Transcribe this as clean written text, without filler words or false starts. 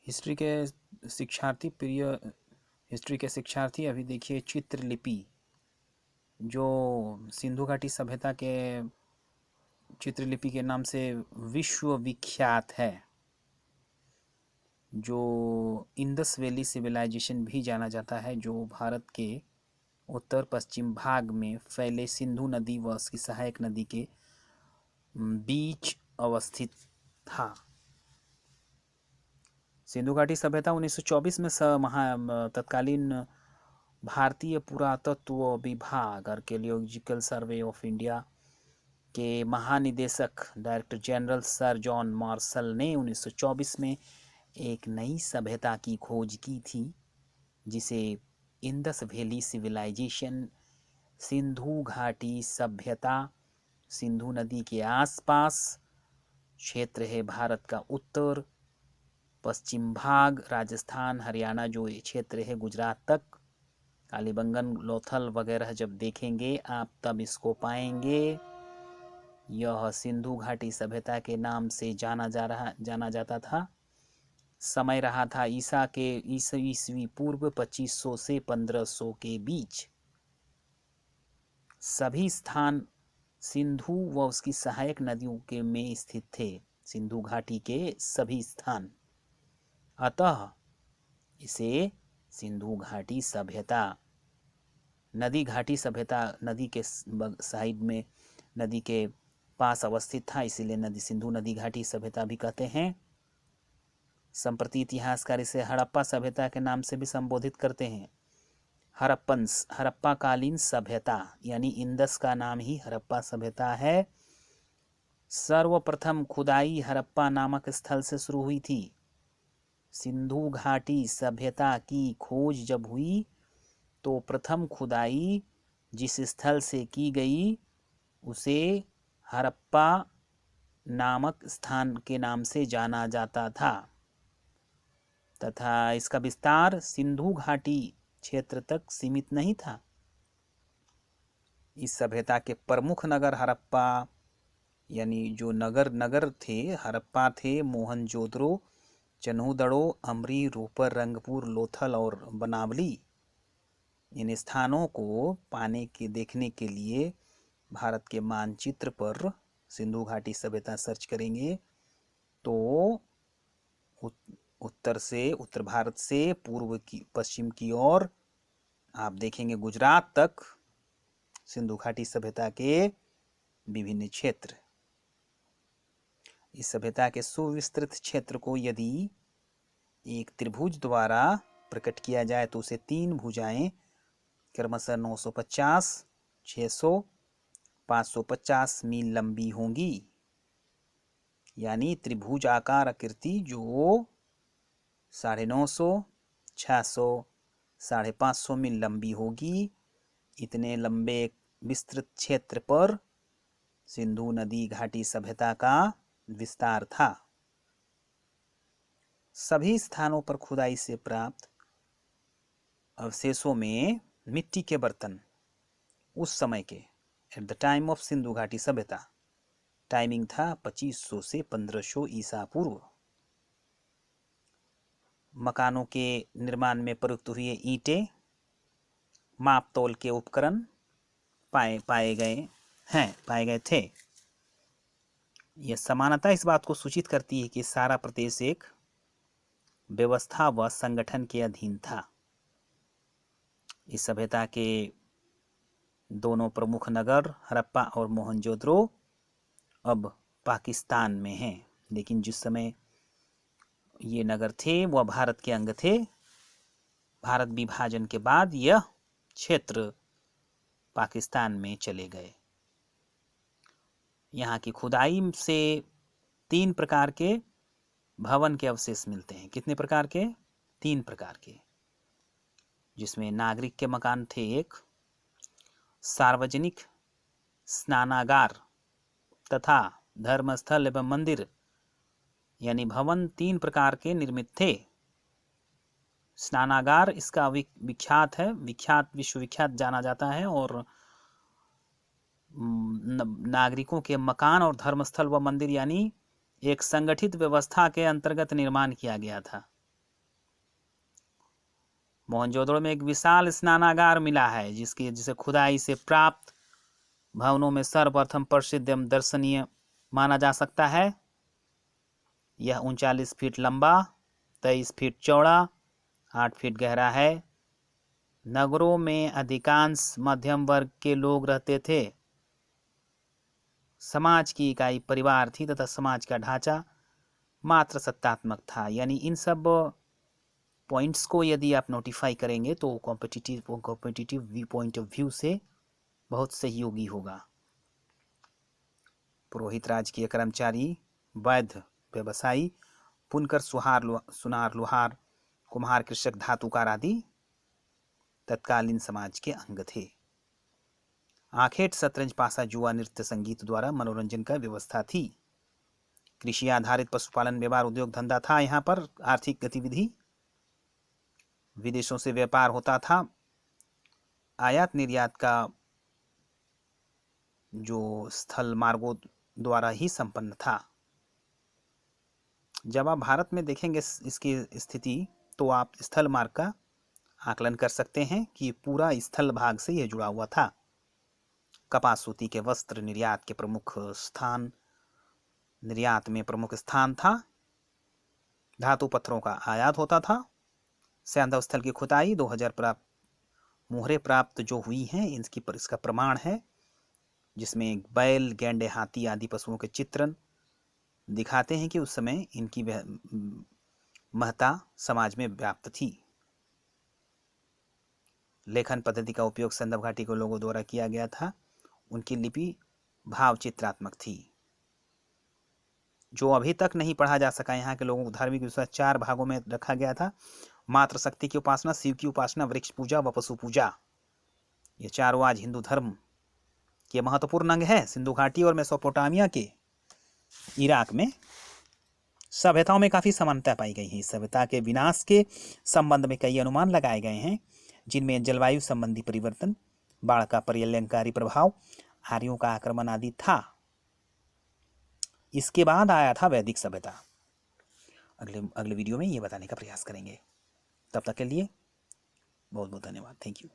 History के शिक्षार्थी प्रिय हिस्ट्री के शिक्षार्थी अभी देखिए चित्रलिपि जो सिंधु घाटी सभ्यता के चित्रलिपि के नाम से विश्व विख्यात है, जो इंडस वैली सिविलाइजेशन भी जाना जाता है, जो भारत के उत्तर पश्चिम भाग में फैले सिंधु नदी व उसकी सहायक नदी के बीच अवस्थित था। सिंधु घाटी सभ्यता 1924 में तत्कालीन भारतीय पुरातत्व विभाग आर्कियोलॉजिकल सर्वे ऑफ इंडिया के महानिदेशक director general sir John Marshall ने 1924 में एक नई सभ्यता की खोज की थी, जिसे इंडस वैली सिविलाइजेशन, सिंधु घाटी सभ्यता, सिंधु नदी के आसपास क्षेत्र है भारत का उत्तर पश्चिम भाग, राजस्थान, हरियाणा जो ये क्षेत्र है, गुजरात तक, कालीबंगन, लोथल वगैरह जब देखेंगे आप तब इसको पाएंगे। यह सिंधु घाटी सभ्यता के नाम से जाना जाता था। समय रहा था ईसवी पूर्व 2500 से 1500 के बीच। सभी स्थान सिंधु व उसकी सहायक नदियों के में स्थित थे, सिंधु घाटी के सभी स्थान। अतः इसे सिंधु घाटी सभ्यता, नदी घाटी सभ्यता नदी के साइड में, नदी के पास अवस्थित था, इसीलिए नदी सिंधु नदी घाटी सभ्यता भी कहते हैं। संप्रति इतिहासकार इसे हड़प्पा सभ्यता के नाम से भी संबोधित करते हैं। हड़प्पा कालीन सभ्यता यानी इंडस का नाम ही हड़प्पा सभ्यता है। सर्वप्रथम खुदाई हड़प्पा नामक स्थल से शुरू हुई थी। सिंधु घाटी सभ्यता की खोज जब हुई तो प्रथम खुदाई जिस स्थल से की गई उसे हड़प्पा नामक स्थान के नाम से जाना जाता था तथा इसका विस्तार सिंधु घाटी क्षेत्र तक सीमित नहीं था। इस सभ्यता के प्रमुख नगर हड़प्पा यानी जो नगर थे हड़प्पा थे मोहनजोदड़ो, चन्हूदड़ो, अमरी, रोपर, रंगपुर, लोथल और बनावली। इन स्थानों को देखने के लिए भारत के मानचित्र पर सिंधु घाटी सभ्यता सर्च करेंगे तो उत्तर भारत से पश्चिम की ओर आप देखेंगे गुजरात तक सिंधु घाटी सभ्यता के विभिन्न क्षेत्र। इस सभ्यता के सुविस्तृत क्षेत्र को यदि एक त्रिभुज द्वारा प्रकट किया जाए तो उसे तीन भुजाएं क्रमशः 950, 600, 550 मील लंबी होंगी। यानी त्रिभुज आकार आकृति जो 950, 600, 550 मील लंबी होगी। इतने लंबे विस्तृत क्षेत्र पर सिंधु नदी घाटी सभ्यता का विस्तार था। सभी स्थानों पर खुदाई से प्राप्त अवशेषों में मिट्टी के बर्तन उस समय के at the time of Sindhu घाटी सभ्यता, टाइमिंग था 2500 से 1500 ईसा पूर्व। मकानों के निर्माण में प्रयुक्त हुए ईंटें, माप तोल के उपकरण पाए गए थे। यह समानता इस बात को सूचित करती है कि सारा प्रदेश एक व्यवस्था व संगठन के अधीन था। इस सभ्यता के दोनों प्रमुख नगर हड़प्पा और मोहनजोदड़ो अब पाकिस्तान में हैं, लेकिन जिस समय ये नगर थे वह भारत के अंग थे। भारत विभाजन के बाद यह क्षेत्र पाकिस्तान में चले गए। यहाँ की खुदाई से 3 प्रकार के भवन के अवशेष मिलते हैं। कितने प्रकार के? 3 प्रकार के, जिसमें नागरिक के मकान थे एक, सार्वजनिक स्नानागार तथा धर्मस्थल एवं मंदिर यानी भवन 3 प्रकार के निर्मित थे। स्नानागार इसका विख्यात है, विश्वविख्यात जाना जाता है, और नागरिकों के मकान और धर्मस्थल व मंदिर यानी एक संगठित व्यवस्था के अंतर्गत निर्माण किया गया था। मोहनजोदड़ो में एक विशाल स्नानागार मिला है जिसे खुदाई से प्राप्त भवनों में सर्वप्रथम प्रसिद्ध एवं दर्शनीय माना जा सकता है। यह 39 फीट लंबा, 23 फीट चौड़ा, 8 फीट गहरा है। नगरों में अधिकांश मध्यम वर्ग के लोग रहते थे। समाज की इकाई परिवार थी तथा समाज का ढांचा मात्र सत्तात्मक था। यानी इन सब पॉइंट्स को यदि आप नोटिफाई करेंगे तो competitive view point of view से बहुत सहयोगी होगा। पुरोहित, राजकीय कर्मचारी, वैद्य, व्यवसायी, बुनकर, सुनार, लोहार, कुम्हार, कृषक, धातुकार आदि तत्कालीन समाज के अंग थे। आखेट, शतरंज, पासा, जुआ, नृत्य, संगीत द्वारा मनोरंजन का व्यवस्था थी। कृषि आधारित पशुपालन, व्यापार, उद्योग धंधा था। यहाँ पर आर्थिक गतिविधि, विदेशों से व्यापार होता था। आयात निर्यात का जो स्थल मार्गों द्वारा ही संपन्न था। जब आप भारत में देखेंगे इसकी स्थिति तो आप स्थल मार्ग का आकलन कर सकते हैं कि पूरा स्थल भाग से यह जुड़ा हुआ था। कपास, सूती के वस्त्र निर्यात में प्रमुख स्थान था। धातु पत्थरों का आयात होता था। सैंधव स्थल की खुदाई 2000 मोहरें प्राप्त जो हुई हैं इसका प्रमाण है, जिसमें बैल, गैंडे, हाथी आदि पशुओं के चित्रण दिखाते हैं कि उस समय इनकी महत्ता समाज में व्याप्त थी। लेखन पद्धति का उपयोग सैंधव घाटी के लोगों द्वारा किया गया था। उनकी लिपि भाव चित्रात्मक थी। जो अभी तक नहीं पढ़ा जा सका, यहाँ के लोगों को धार्मिक विश्वास 4 भागों में रखा गया था। मात्र शक्ति की उपासना, शिव की उपासना, वृक्ष पूजा व पशु पूजा। ये चारों आज हिंदू धर्म के महत्वपूर्ण अंग है। सिंधु घाटी और मेसोपोटामिया के इराक में सभ्यताओं में काफ़ी समानता पाई गई है। इस सभ्यता के विनाश के संबंध में कई अनुमान लगाए गए हैं, जिनमें जलवायु संबंधी परिवर्तन, बाढ़ का प्रलयंकारी प्रभाव, आर्यों का आक्रमण आदि था। इसके बाद आया था वैदिक सभ्यता। अगले वीडियो में ये बताने का प्रयास करेंगे। तब तक के लिए बहुत बहुत धन्यवाद। Thank you.